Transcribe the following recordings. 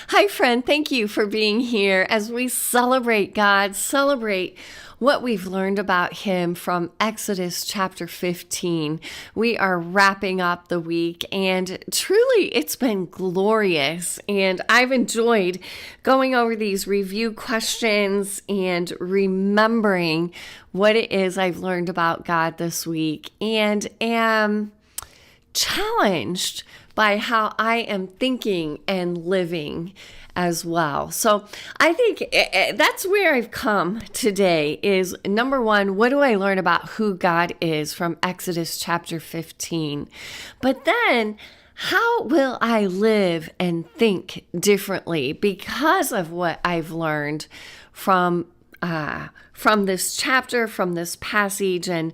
Hi, friend. Thank you for being here as we celebrate God, celebrate what we've learned about Him from Exodus chapter 15. We are wrapping up the week, and truly it's been glorious. And I've enjoyed going over these review questions and remembering what it is I've learned about God this week, and am challenged by how I am thinking and living as well. So I think that's where I've come today is number one, what do I learn about who God is from Exodus chapter 15? But then how will I live and think differently because of what I've learned from this chapter, from this passage, and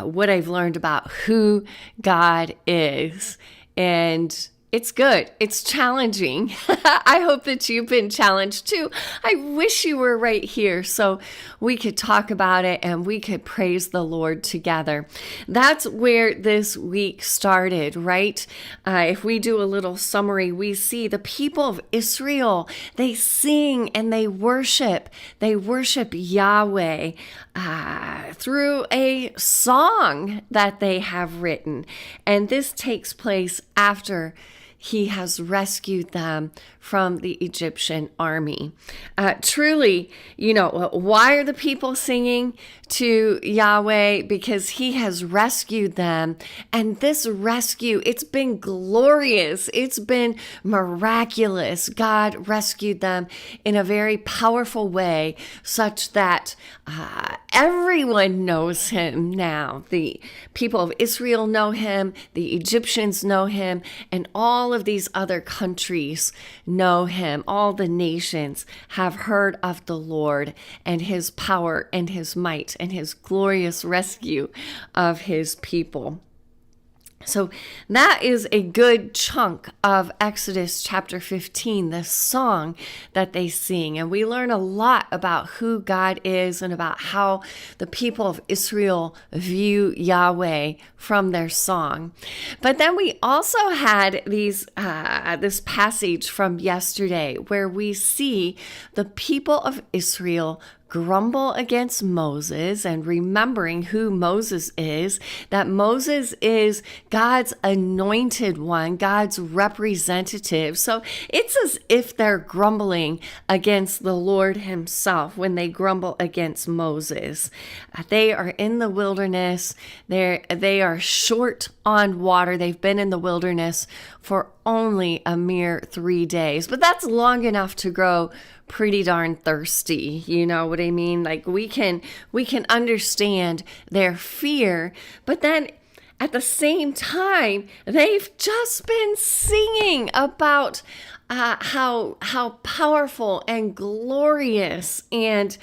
what I've learned about who God is. And it's good. It's challenging. I hope that you've been challenged too. I wish you were right here so we could talk about it and we could praise the Lord together. That's where this week started, right? If we do a little summary, we see the people of Israel, they sing and they worship. They worship Yahweh through a song that they have written. And this takes place after He has rescued them from the Egyptian army. Truly, why are the people singing to Yahweh? Because He has rescued them. And this rescue, it's been glorious. It's been miraculous. God rescued them in a very powerful way, such that everyone knows Him now. The people of Israel know Him, the Egyptians know Him, and all of these other countries know Him. All the nations have heard of the Lord and His power and His might and His glorious rescue of His people. So that is a good chunk of Exodus chapter 15, this song that they sing. And we learn a lot about who God is and about how the people of Israel view Yahweh from their song. But then we also had this passage from yesterday where we see the people of Israel grumble against Moses, and remembering who Moses is, that Moses is God's anointed one, God's representative. So it's as if they're grumbling against the Lord Himself when they grumble against Moses. They are in the wilderness. They are short on water. They've been in the wilderness for only a mere 3 days, but that's long enough to grow pretty darn thirsty. You know what I mean? Like we can understand their fear, but then at the same time, they've just been singing about how powerful and glorious and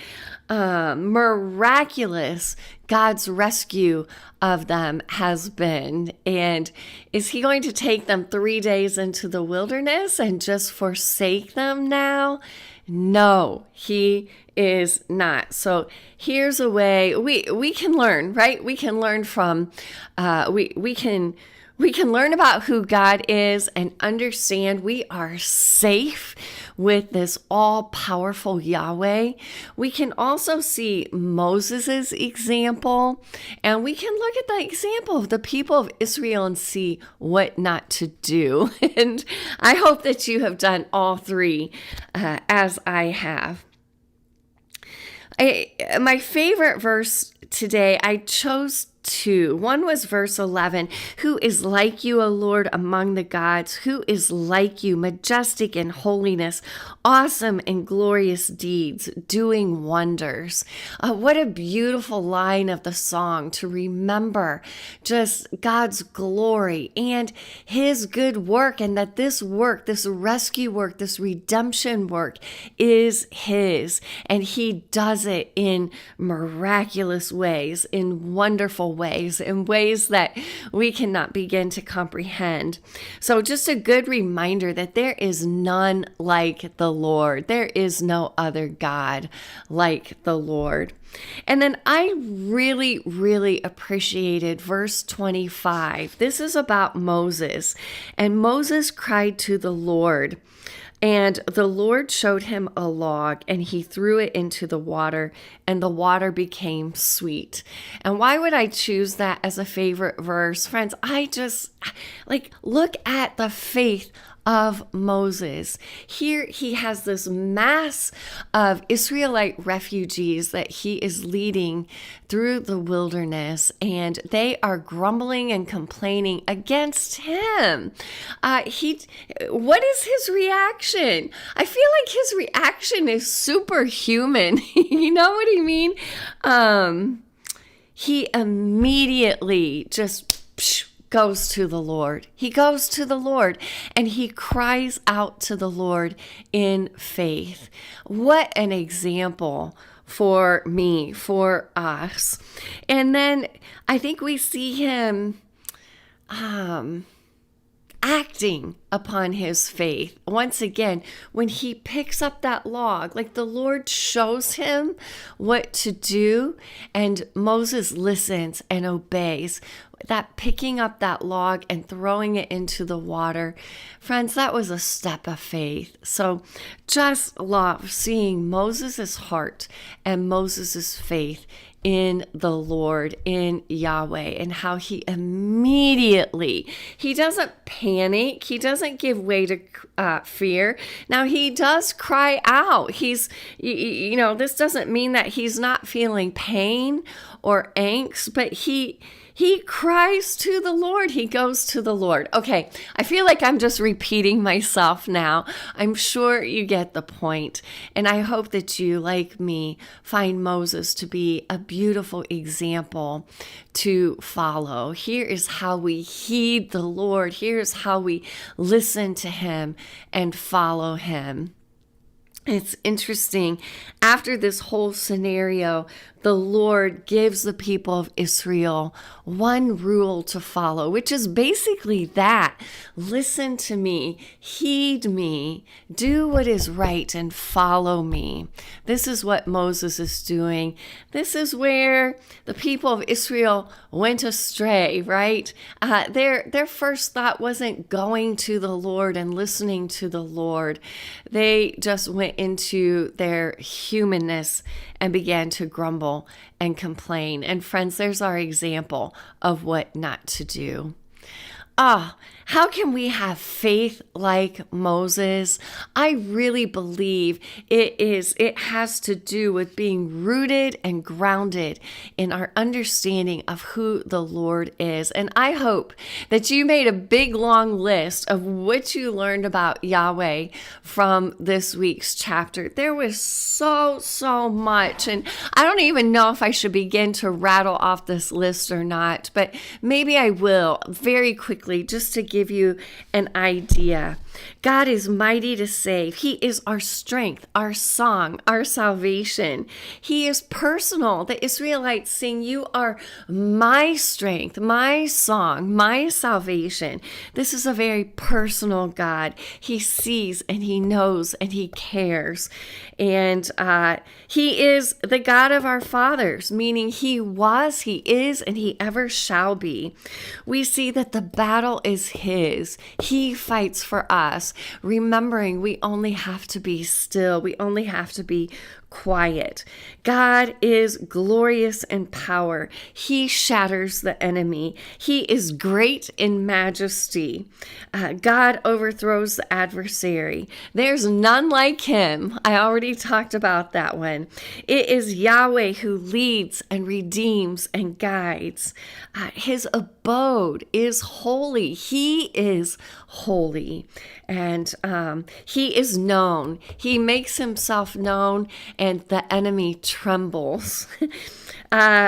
miraculous God's rescue of them has been. And is He going to take them 3 days into the wilderness and just forsake them now? No, He is not. So here's a way we can learn, right? We can learn from, we can learn about who God is and understand we are safe with this all-powerful Yahweh. We can also see Moses's example, and we can look at the example of the people of Israel and see what not to do. And I hope that you have done all three as I have. My favorite verse today, I chose two. One was verse 11. Who is like you, O Lord, among the gods? Who is like you, majestic in holiness, awesome in glorious deeds, doing wonders? What a beautiful line of the song to remember just God's glory and His good work, and that this work, this rescue work, this redemption work is His, and He does it in miraculous ways, in wonderful ways, in ways that we cannot begin to comprehend. So just a good reminder that there is none like the Lord. There is no other God like the Lord. And then I really, really appreciated verse 25. This is about Moses. And Moses cried to the Lord. And the Lord showed him a log, and he threw it into the water, and the water became sweet. And why would I choose that as a favorite verse? Friends, I just look at the faith of Moses. Here he has this mass of Israelite refugees that he is leading through the wilderness, and they are grumbling and complaining against him. What is his reaction? I feel like his reaction is superhuman. You know what I mean? He immediately just goes to the Lord. He goes to the Lord and he cries out to the Lord in faith. What an example for me, for us. And then I think we see him acting upon his faith. Once again, when he picks up that log, like the Lord shows him what to do, and Moses listens and obeys. That picking up that log and throwing it into the water, friends, that was a step of faith. So just love seeing Moses' heart and Moses' faith in the Lord, in Yahweh, and how he immediately, he doesn't panic, he doesn't give way to fear. Now he does cry out. He's, this doesn't mean that he's not feeling pain or angst, but he cries to the Lord. He goes to the Lord. Okay, I feel like I'm just repeating myself now. I'm sure you get the point. And I hope that you, like me, find Moses to be a beautiful example to follow. Here is how we heed the Lord. Here's how we listen to him and follow him. It's interesting. After this whole scenario, the Lord gives the people of Israel one rule to follow, which is basically that: listen to me, heed me, do what is right, and follow me. This is what Moses is doing. This is where the people of Israel went astray, right? Their first thought wasn't going to the Lord and listening to the Lord. They just went into their humanness and began to grumble and complain. And friends, there's our example of what not to do. How can we have faith like Moses? I really believe it has to do with being rooted and grounded in our understanding of who the Lord is. And I hope that you made a big, long list of what you learned about Yahweh from this week's chapter. There was so much. And I don't even know if I should begin to rattle off this list or not, but maybe I will very quickly, just to give you an idea. God is mighty to save. He is our strength, our song, our salvation. He is personal. The Israelites sing, "You are my strength, my song, my salvation." This is a very personal God. He sees and he knows and he cares. And he is the God of our fathers, meaning he was, he is, and he ever shall be. We see that the battle is his. He fights for us, remembering we only have to be still. We only have to be quiet. God is glorious in power. He shatters the enemy. He is great in majesty. God overthrows the adversary. There's none like him. I already talked about that one. It is Yahweh who leads and redeems and guides. His abode is holy. He is holy. And he is known. He makes himself known, and the enemy trembles.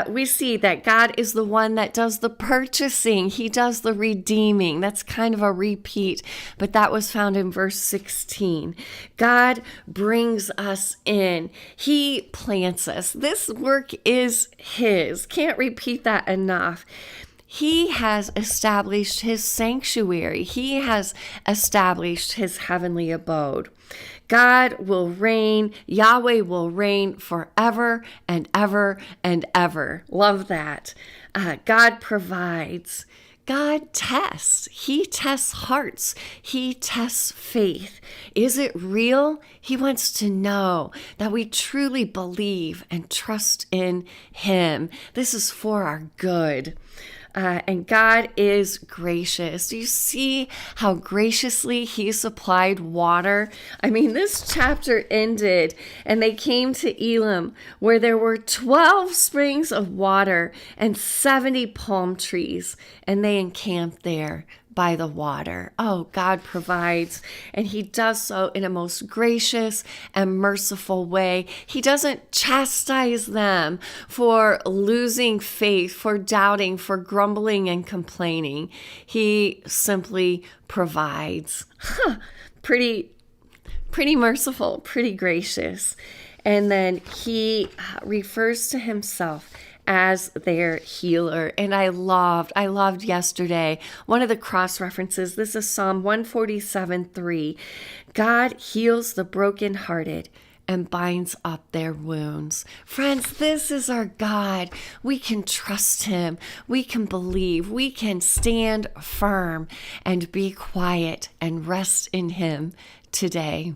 We see that God is the one that does the purchasing. He does the redeeming. That's kind of a repeat, but that was found in verse 16. God brings us in. He plants us. This work is his. Can't repeat that enough. He has established his sanctuary. He has established his heavenly abode. God will reign. Yahweh will reign forever and ever and ever. Love that. God provides. God tests. He tests hearts. He tests faith. Is it real? He wants to know that we truly believe and trust in him. This is for our good. And God is gracious. Do you see how graciously he supplied water? I mean, this chapter ended and they came to Elim where there were 12 springs of water and 70 palm trees, and they encamped there by the water. Oh, God provides, and he does so in a most gracious and merciful way. He doesn't chastise them for losing faith, for doubting, for grumbling and complaining. He simply provides. Pretty merciful, pretty gracious. And then he refers to himself as their healer. And I loved yesterday, one of the cross references. This is Psalm 147:3. God heals the brokenhearted and binds up their wounds. Friends, this is our God. We can trust him. We can believe. We can stand firm and be quiet and rest in him today.